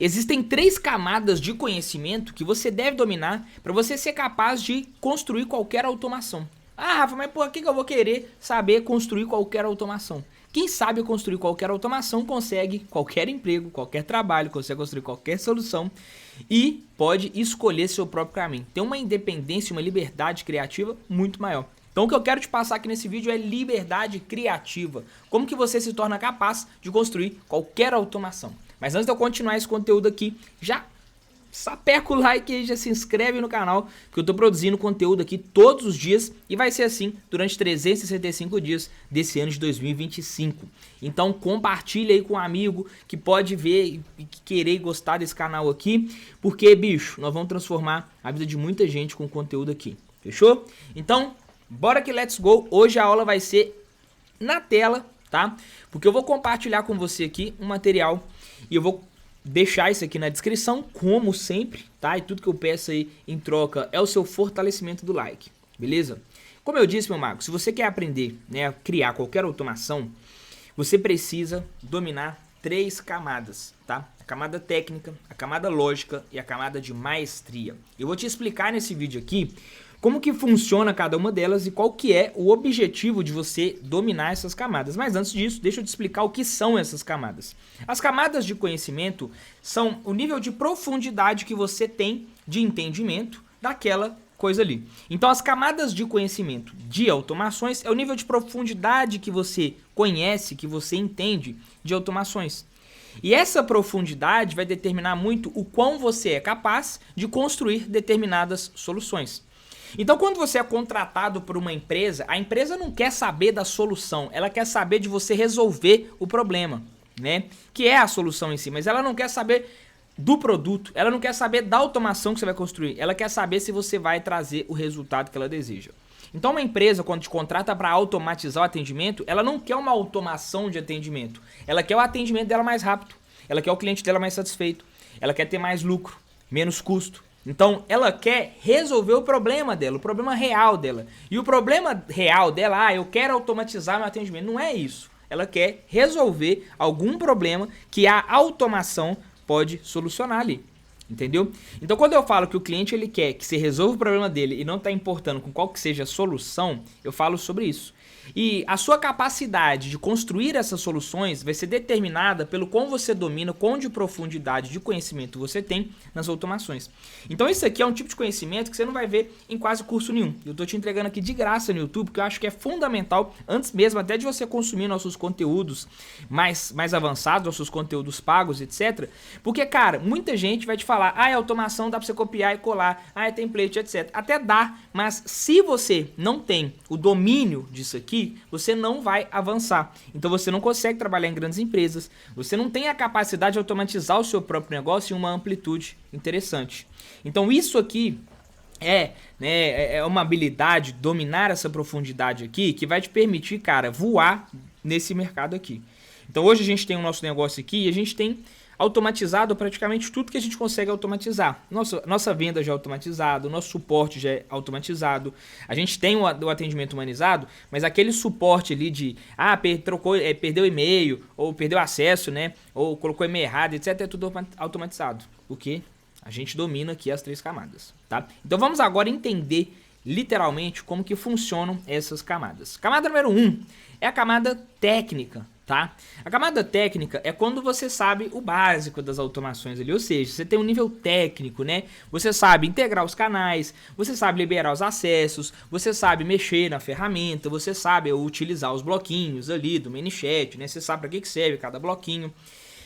Existem 3 camadas de conhecimento que você deve dominar para você ser capaz de construir qualquer automação. Ah, Rafa, mas por que eu vou querer saber construir qualquer automação? Quem sabe construir qualquer automação consegue qualquer emprego, qualquer trabalho, consegue construir qualquer solução e pode escolher seu próprio caminho. Tem uma independência, uma liberdade criativa muito maior. Então o que eu quero te passar aqui nesse vídeo é liberdade criativa. Como que você se torna capaz de construir qualquer automação. Mas antes de eu continuar esse conteúdo aqui, já sapeca o like e já se inscreve no canal, que eu tô produzindo conteúdo aqui todos os dias e vai ser assim durante 365 dias desse ano de 2025. Então compartilha aí com um amigo que pode ver e querer gostar desse canal aqui, porque, bicho, nós vamos transformar a vida de muita gente com conteúdo aqui, fechou? Então, bora que let's go. Hoje a aula vai ser na tela, tá? Porque eu vou compartilhar com você aqui um material e eu vou deixar isso aqui na descrição, como sempre, tá? E tudo que eu peço aí em troca é o seu fortalecimento do like, beleza? Como eu disse, meu mago, se você quer aprender, né, a criar qualquer automação, você precisa dominar 3 camadas, tá? A camada técnica, a camada lógica e a camada de maestria. Eu vou te explicar nesse vídeo aqui como que funciona cada uma delas e qual que é o objetivo de você dominar essas camadas. Mas antes disso, deixa eu te explicar o que são essas camadas. As camadas de conhecimento são o nível de profundidade que você tem de entendimento daquela coisa ali. Então as camadas de conhecimento de automações é o nível de profundidade que você conhece, que você entende de automações. E essa profundidade vai determinar muito o quão você é capaz de construir determinadas soluções. Então quando você é contratado por uma empresa, a empresa não quer saber da solução, ela quer saber de você resolver o problema, né? Que é a solução em si, mas ela não quer saber do produto, ela não quer saber da automação que você vai construir, ela quer saber se você vai trazer o resultado que ela deseja. Então uma empresa, quando te contrata para automatizar o atendimento, ela não quer uma automação de atendimento, ela quer o atendimento dela mais rápido, ela quer o cliente dela mais satisfeito, ela quer ter mais lucro, menos custo. Então ela quer resolver o problema dela, o problema real dela. E o problema real dela, eu quero automatizar meu atendimento, não é isso. Ela quer resolver algum problema que a automação pode solucionar ali. Entendeu? Então quando eu falo que o cliente ele quer que você resolva o problema dele e não está importando com qual que seja a solução, eu falo sobre isso. E a sua capacidade de construir essas soluções vai ser determinada pelo quão você domina, quão de profundidade de conhecimento você tem nas automações. Então isso aqui é um tipo de conhecimento que você não vai ver em quase curso nenhum. Eu estou te entregando aqui de graça no YouTube, porque eu acho que é fundamental, antes mesmo até de você consumir nossos conteúdos mais avançados, nossos conteúdos pagos, etc. Porque, cara, muita gente vai te falar, é automação, dá para você copiar e colar, é template, etc. Até dá, mas se você não tem o domínio disso aqui, você não vai avançar. Então você não consegue trabalhar em grandes empresas, você não tem a capacidade de automatizar o seu próprio negócio em uma amplitude interessante. Então isso aqui é uma habilidade, dominar essa profundidade aqui, que vai te permitir, cara, voar nesse mercado aqui. Então hoje a gente tem o nosso negócio aqui e a gente tem automatizado praticamente tudo que a gente consegue automatizar. Nossa venda já é automatizado, nosso suporte já é automatizado. A gente tem o atendimento humanizado, mas aquele suporte ali de perdeu e-mail, ou perdeu acesso, né? Ou colocou e-mail errado, etc. É tudo automatizado. O que? A gente domina aqui as 3 camadas, tá? Então vamos agora entender literalmente como que funcionam essas camadas. Camada número 1 é a camada técnica. Tá? A camada técnica é quando você sabe o básico das automações ali, ou seja, você tem um nível técnico, né? Você sabe integrar os canais, você sabe liberar os acessos, você sabe mexer na ferramenta, você sabe utilizar os bloquinhos ali do ManyChat, né? Você sabe para que serve cada bloquinho,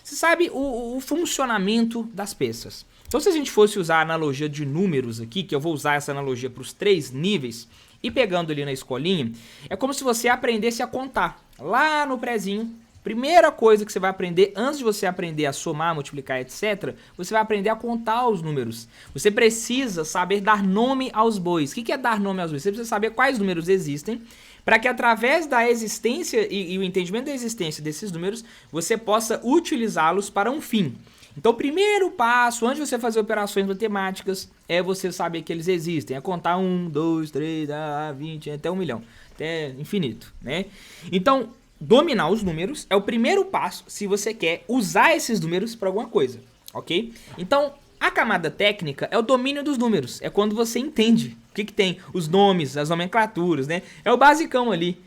você sabe o funcionamento das peças. Então se a gente fosse usar a analogia de números aqui, que eu vou usar essa analogia para os 3 níveis, e pegando ali na escolinha, é como se você aprendesse a contar. Lá no prézinho, primeira coisa que você vai aprender, antes de você aprender a somar, multiplicar, etc., você vai aprender a contar os números. Você precisa saber dar nome aos bois. O que é dar nome aos bois? Você precisa saber quais números existem, para que através da existência e o entendimento da existência desses números, você possa utilizá-los para um fim. Então o primeiro passo, antes de você fazer operações matemáticas, é você saber que eles existem. É contar 1, 2, 3, 20, até 1 milhão. Até infinito, né? Então, dominar os números é o primeiro passo se você quer usar esses números para alguma coisa. ok? Então, a camada técnica é o domínio dos números, é quando você entende o que tem, os nomes, as nomenclaturas, né? É o basicão ali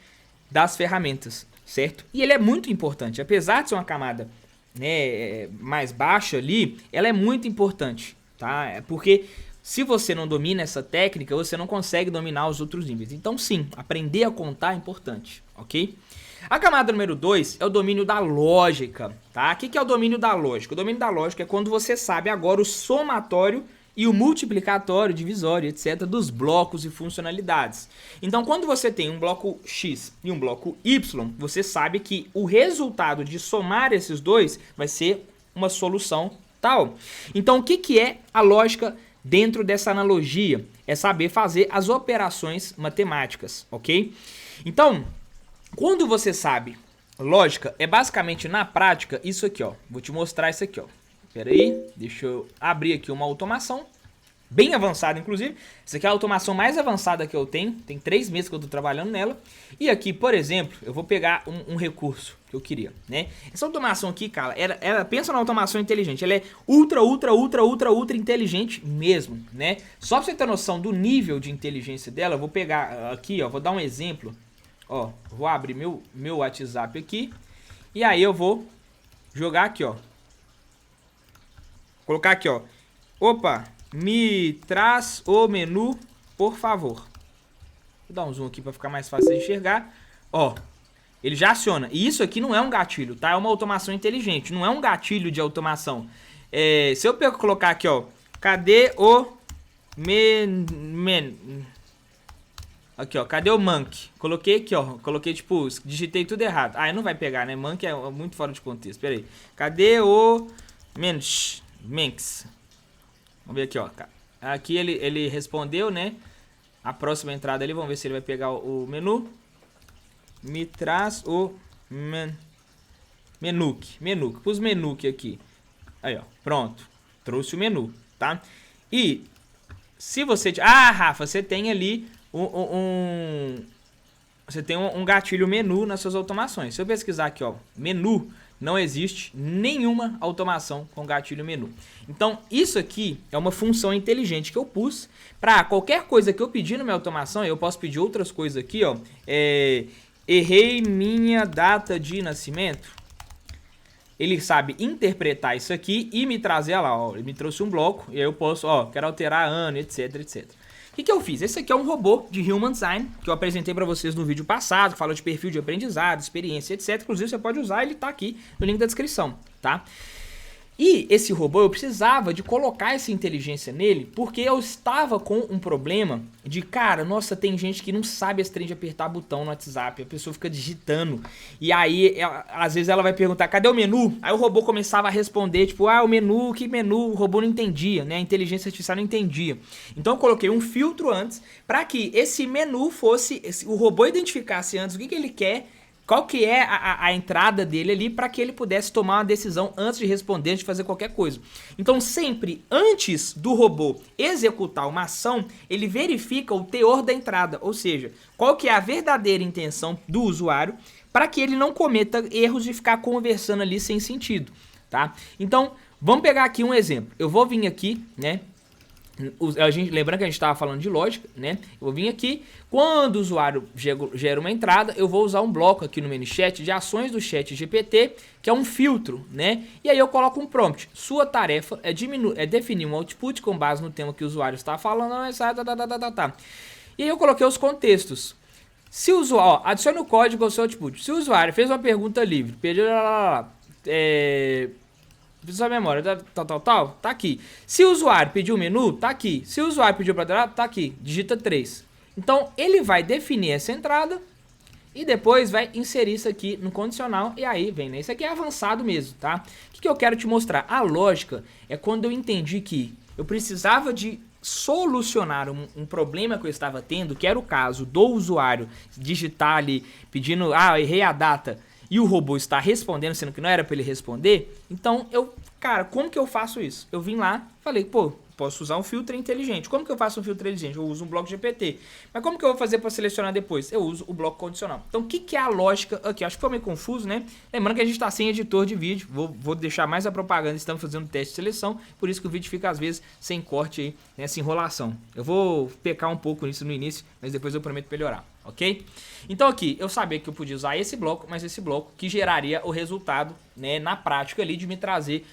das ferramentas, certo? E ele é muito importante, apesar de ser uma camada, né, mais baixa ali, ela é muito importante, tá? É porque se você não domina essa técnica, você não consegue dominar os outros níveis. Então sim, aprender a contar é importante, ok? A camada número 2 é o domínio da lógica, tá? O que é o domínio da lógica? O domínio da lógica é quando você sabe agora o somatório e o multiplicatório, divisório, etc. dos blocos e funcionalidades. Então, quando você tem um bloco X e um bloco Y, você sabe que o resultado de somar esses dois vai ser uma solução tal. Então, o que é a lógica dentro dessa analogia? É saber fazer as operações matemáticas, ok? Então, quando você sabe lógica, é basicamente na prática isso aqui, ó. Vou te mostrar isso aqui, ó. Pera aí, deixa eu abrir aqui uma automação, bem avançada inclusive. Essa aqui é a automação mais avançada que eu tenho, tem 3 meses que eu tô trabalhando nela. E aqui, por exemplo, eu vou pegar um recurso que eu queria, né? Essa automação aqui, cara, ela pensa na automação inteligente, ela é ultra inteligente mesmo, né? Só pra você ter noção do nível de inteligência dela, eu vou pegar aqui, ó, vou dar um exemplo. Ó, vou abrir meu WhatsApp aqui, e aí eu vou jogar aqui, ó. Colocar aqui, ó. Opa, me traz o menu, por favor. Vou dar um zoom aqui para ficar mais fácil de enxergar. Ó, ele já aciona. E isso aqui não é um gatilho, tá? É uma automação inteligente, não é um gatilho de automação. Se eu colocar aqui, ó, cadê o aqui, ó, cadê o Monkey? Coloquei aqui, ó, coloquei, tipo, digitei tudo errado. Ah, não vai pegar, né? Monkey é muito fora de contexto, pera aí. Cadê o Manx? Vamos ver aqui, ó. Aqui ele respondeu, né? A próxima entrada ali, vamos ver se ele vai pegar o menu. Me traz o Menuque. Pus Menuque aqui. Aí, ó, pronto. Trouxe o menu, tá? E se você... Ah, Rafa, você tem ali você tem um gatilho menu nas suas automações. Se eu pesquisar aqui, ó, menu, não existe nenhuma automação com gatilho menu. Então, isso aqui é uma função inteligente que eu pus para qualquer coisa que eu pedir na minha automação. Eu posso pedir outras coisas aqui, ó. Errei minha data de nascimento. Ele sabe interpretar isso aqui e me trazer lá, ó. Ele me trouxe um bloco e aí eu posso, ó, quero alterar ano, etc, etc. O que eu fiz? Esse aqui é um robô de Human Design, que eu apresentei para vocês no vídeo passado, que fala de perfil de aprendizado, experiência, etc. Inclusive, você pode usar, ele tá aqui no link da descrição, tá? E esse robô, eu precisava de colocar essa inteligência nele, porque eu estava com um problema de, cara, nossa, tem gente que não sabe esse trem de apertar botão no WhatsApp, a pessoa fica digitando, e aí, às vezes ela vai perguntar, cadê o menu? Aí o robô começava a responder, tipo, o menu, que menu? O robô não entendia, né? A inteligência artificial não entendia. Então eu coloquei um filtro antes, para que esse menu fosse, o robô identificasse antes o que ele quer, qual que é a entrada dele ali para que ele pudesse tomar uma decisão antes de responder, antes de fazer qualquer coisa. Então sempre antes do robô executar uma ação, ele verifica o teor da entrada, ou seja, qual que é a verdadeira intenção do usuário para que ele não cometa erros de ficar conversando ali sem sentido, tá? Então vamos pegar aqui um exemplo. Eu vou vir aqui, né? Lembrando que a gente estava falando de lógica, né? Eu vou vir aqui, quando o usuário gera uma entrada, eu vou usar um bloco aqui no menu chat de ações do chat GPT, que é um filtro, né? E aí eu coloco um prompt. Sua tarefa é definir um output com base no tema que o usuário está falando. E aí eu coloquei os contextos. Se o usuário, adicione o código ao seu output. Se o usuário fez uma pergunta livre, pediu sua memória, tá aqui. Se o usuário pediu o menu, tá aqui. Se o usuário pediu para tá aqui. Digita 3. Então, ele vai definir essa entrada e depois vai inserir isso aqui no condicional e aí vem, né? Isso aqui é avançado mesmo, tá? O que eu quero te mostrar? A lógica é quando eu entendi que eu precisava de solucionar um problema que eu estava tendo, que era o caso do usuário digitar ali, pedindo, errei a data, e o robô está respondendo, sendo que não era para ele responder. Então, cara, como que eu faço isso? Eu vim lá, falei, pô, posso usar um filtro inteligente. Como que eu faço um filtro inteligente? Eu uso um bloco GPT. Mas como que eu vou fazer para selecionar depois? Eu uso o bloco condicional. Então, o que é a lógica aqui? Acho que foi meio confuso, né? Lembrando que a gente está sem editor de vídeo. Vou deixar mais a propaganda. Estamos fazendo teste de seleção. Por isso que o vídeo fica, às vezes, sem corte aí, nessa enrolação. Eu vou pecar um pouco nisso no início, mas depois eu prometo melhorar, ok? Então aqui, eu sabia que eu podia usar esse bloco, mas esse bloco que geraria o resultado, né, na prática ali, de me trazer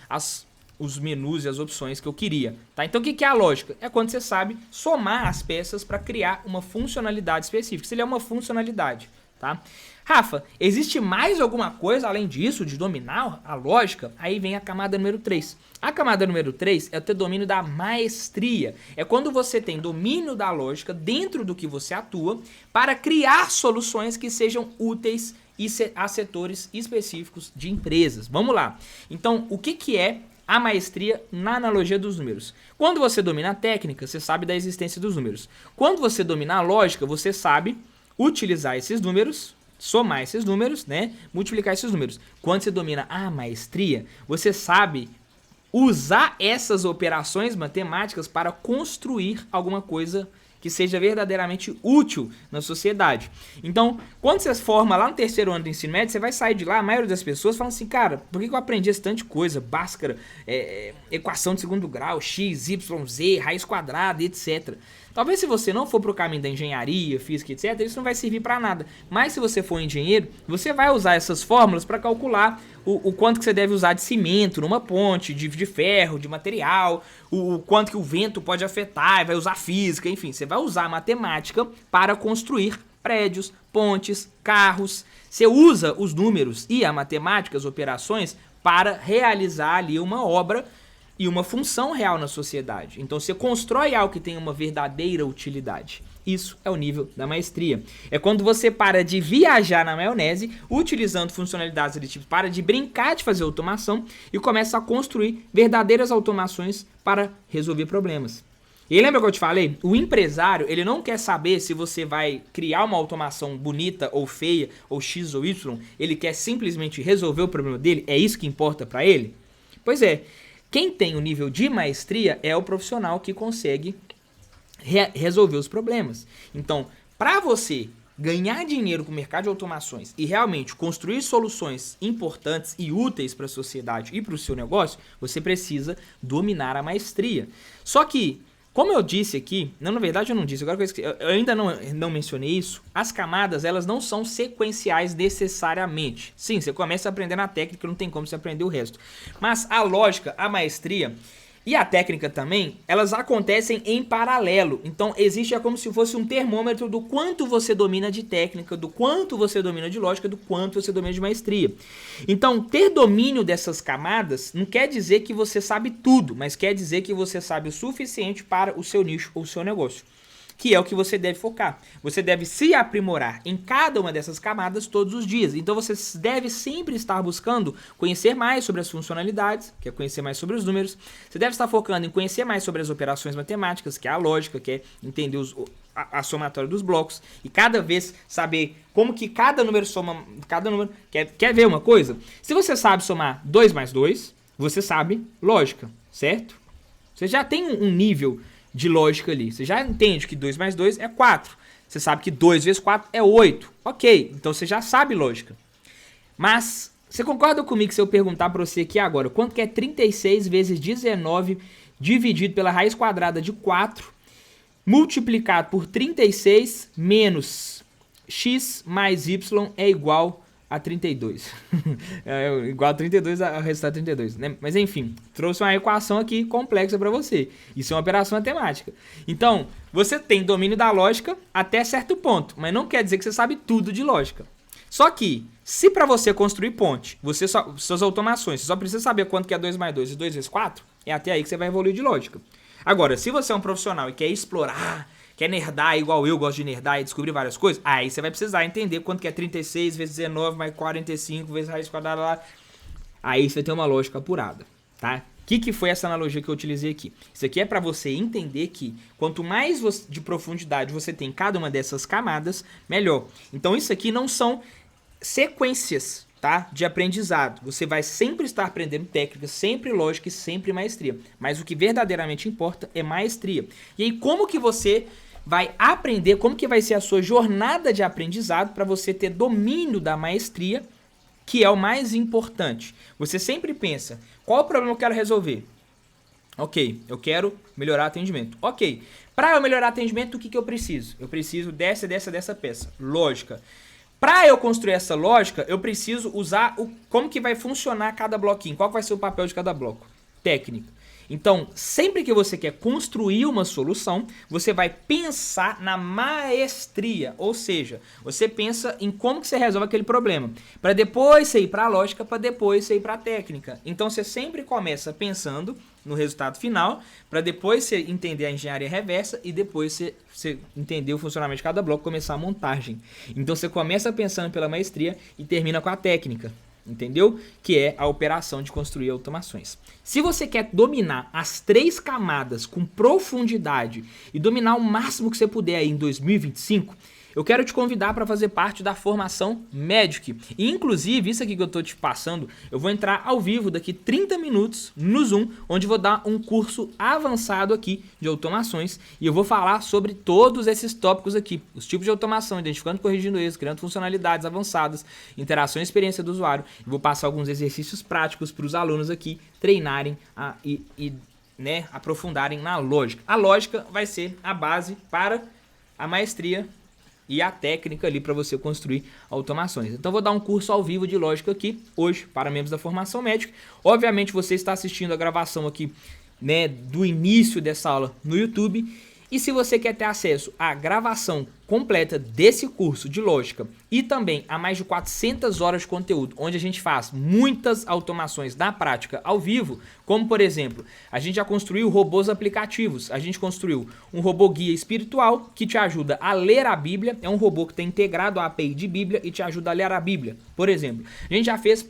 os menus e as opções que eu queria, tá? Então o que é a lógica? É quando você sabe somar as peças para criar uma funcionalidade específica. Se ele é uma funcionalidade, tá? Rafa, existe mais alguma coisa além disso, de dominar a lógica? Aí vem a camada número 3. A camada número 3 é o teu domínio da maestria. É quando você tem domínio da lógica dentro do que você atua para criar soluções que sejam úteis a setores específicos de empresas. Vamos lá. Então, o que é a maestria na analogia dos números? Quando você domina a técnica, você sabe da existência dos números. Quando você domina a lógica, você sabe utilizar esses números, somar esses números, né? Multiplicar esses números. Quando você domina a maestria, você sabe usar essas operações matemáticas para construir alguma coisa que seja verdadeiramente útil na sociedade. Então, quando você se forma lá no terceiro ano do ensino médio, você vai sair de lá, a maioria das pessoas falando assim, cara, por que eu aprendi esse tanto de coisa? Bhaskara, equação de segundo grau, x, y, z, raiz quadrada, etc. Talvez se você não for para o caminho da engenharia, física, etc., isso não vai servir para nada. Mas se você for engenheiro, você vai usar essas fórmulas para calcular o quanto que você deve usar de cimento numa ponte, de ferro, de material, o quanto que o vento pode afetar, vai usar física, enfim, você vai usar a matemática para construir prédios, pontes, carros. Você usa os números e a matemática, as operações, para realizar ali uma obra e uma função real na sociedade. Então você constrói algo que tem uma verdadeira utilidade. Isso é o nível da maestria. É quando você para de viajar na maionese, utilizando funcionalidades do tipo, para de brincar de fazer automação e começa a construir verdadeiras automações para resolver problemas. E lembra que eu te falei? O empresário, ele não quer saber se você vai criar uma automação bonita ou feia, ou X ou Y. Ele quer simplesmente resolver o problema dele. É isso que importa para ele? Pois é. Quem tem o nível de maestria é o profissional que consegue resolver os problemas. Então, para você ganhar dinheiro com o mercado de automações e realmente construir soluções importantes e úteis para a sociedade e para o seu negócio, você precisa dominar a maestria. Só que, como eu disse aqui, não, na verdade eu não disse, agora eu ainda não mencionei isso, as camadas elas não são sequenciais necessariamente. Sim, você começa a aprender na técnica, não tem como você aprender o resto. Mas a lógica, a maestria e a técnica também, elas acontecem em paralelo. Então existe como se fosse um termômetro do quanto você domina de técnica, do quanto você domina de lógica, do quanto você domina de maestria. Então ter domínio dessas camadas não quer dizer que você sabe tudo, mas quer dizer que você sabe o suficiente para o seu nicho ou o seu negócio, que é o que você deve focar. Você deve se aprimorar em cada uma dessas camadas todos os dias. Então você deve sempre estar buscando conhecer mais sobre as funcionalidades, que é conhecer mais sobre os números. Você deve estar focando em conhecer mais sobre as operações matemáticas, que é a lógica, que é entender a somatória dos blocos. E cada vez saber como que cada número soma cada número. Quer ver uma coisa? Se você sabe somar 2 mais 2, você sabe lógica, certo? Você já tem um nível de lógica ali. Você já entende que 2 mais 2 é 4. Você sabe que 2 vezes 4 é 8. Ok, então você já sabe lógica. Mas você concorda comigo se eu perguntar para você aqui agora, quanto que é 36 vezes 19 dividido pela raiz quadrada de 4 multiplicado por 36 menos x mais y é igual a 32. É igual a 32, a resultado 32, né? Mas enfim, trouxe uma equação aqui complexa para você. Isso é uma operação matemática. Então, você tem domínio da lógica até certo ponto, mas não quer dizer que você sabe tudo de lógica. Só que, se para você construir ponte, suas automações, você só precisa saber quanto que é 2 mais 2 e 2 vezes 4, é até aí que você vai evoluir de lógica. Agora, se você é um profissional e quer explorar, quer nerdar igual eu gosto de nerdar e descobrir várias coisas, aí você vai precisar entender quanto que é 36 vezes 19 mais 45 vezes raiz quadrada lá. Aí você tem uma lógica apurada, tá? O que foi essa analogia que eu utilizei aqui? Isso aqui é para você entender que quanto mais de profundidade você tem em cada uma dessas camadas, melhor. Então isso aqui não são sequências, tá, de aprendizado. Você vai sempre estar aprendendo técnica, sempre lógica e sempre maestria. Mas o que verdadeiramente importa é maestria. E aí, como que você vai aprender, como que vai ser a sua jornada de aprendizado para você ter domínio da maestria, que é o mais importante. Você sempre pensa, qual o problema que eu quero resolver? Ok, eu quero melhorar atendimento. Ok, para eu melhorar atendimento, o que eu preciso? Eu preciso dessa peça, lógica. Para eu construir essa lógica, eu preciso usar como que vai funcionar cada bloquinho, qual vai ser o papel de cada bloco? Técnica. Então, sempre que você quer construir uma solução, você vai pensar na maestria, ou seja, você pensa em como que você resolve aquele problema, para depois você ir para a lógica, para depois você ir para a técnica. Então, você sempre começa pensando no resultado final, para depois você entender a engenharia reversa e depois você entender o funcionamento de cada bloco, começar a montagem. Então, você começa pensando pela maestria e termina com a técnica. Entendeu? Que é a operação de construir automações. Se você quer dominar as 3 camadas com profundidade e dominar o máximo que você puder aí em 2025, eu quero te convidar para fazer parte da formação Magic. E, inclusive, isso aqui que eu estou te passando, eu vou entrar ao vivo daqui 30 minutos no Zoom, onde vou dar um curso avançado aqui de automações e eu vou falar sobre todos esses tópicos aqui. Os tipos de automação, identificando e corrigindo erros, criando funcionalidades avançadas, interação e experiência do usuário. Eu vou passar alguns exercícios práticos para os alunos aqui treinarem né, aprofundarem na lógica. A lógica vai ser a base para a maestria e a técnica ali para você construir automações. Então vou dar um curso ao vivo de lógica aqui, hoje, para membros da formação médica. Obviamente você está assistindo a gravação aqui, né, do início dessa aula no YouTube. E se você quer ter acesso à gravação completa desse curso de lógica e também a mais de 400 horas de conteúdo, onde a gente faz muitas automações na prática ao vivo, como por exemplo, a gente já construiu robôs aplicativos, a gente construiu um robô guia espiritual que te ajuda a ler a Bíblia, é um robô que está integrado à API de Bíblia e te ajuda a ler a Bíblia, por exemplo. A gente já fez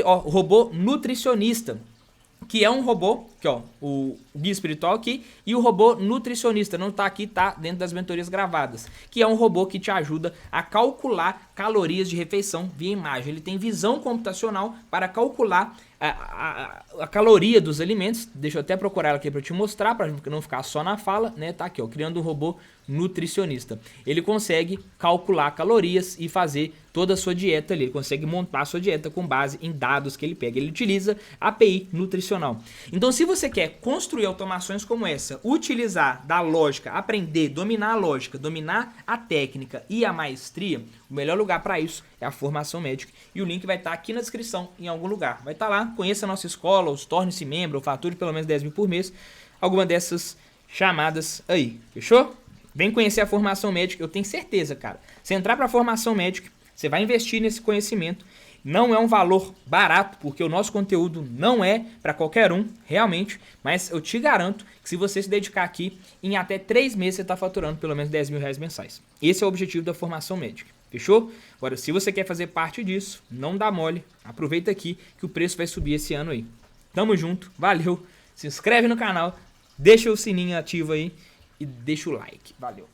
robô nutricionista, que é um robô, que ó, o guia espiritual aqui, e o robô nutricionista, não tá aqui, tá dentro das mentorias gravadas, que é um robô que te ajuda a calcular calorias de refeição via imagem. Ele tem visão computacional para calcular a caloria dos alimentos. Deixa eu até procurar ela aqui para te mostrar, para não ficar só na fala, né? Tá aqui, ó, criando um robô nutricionista. Ele consegue calcular calorias e fazer toda a sua dieta ali. Ele consegue montar a sua dieta com base em dados que ele pega. Ele utiliza API nutricional. Então, se você quer construir automações como essa, utilizar da lógica, aprender, dominar a lógica, dominar a técnica e a maestria, o melhor lugar para isso é a formação médica. E o link vai estar aqui na descrição, em algum lugar. Vai estar lá, conheça a nossa escola, ou torne-se membro, ou fature pelo menos 10 mil por mês. Alguma dessas chamadas aí, fechou? Vem conhecer a formação médica, eu tenho certeza, cara. Se entrar para a formação médica, você vai investir nesse conhecimento. Não é um valor barato, porque o nosso conteúdo não é para qualquer um, realmente. Mas eu te garanto que se você se dedicar aqui, em até 3 meses você está faturando pelo menos 10 mil reais mensais. Esse é o objetivo da formação médica, fechou? Agora, se você quer fazer parte disso, não dá mole. Aproveita aqui que o preço vai subir esse ano aí. Tamo junto, valeu. Se inscreve no canal, deixa o sininho ativo aí e deixa o like. Valeu.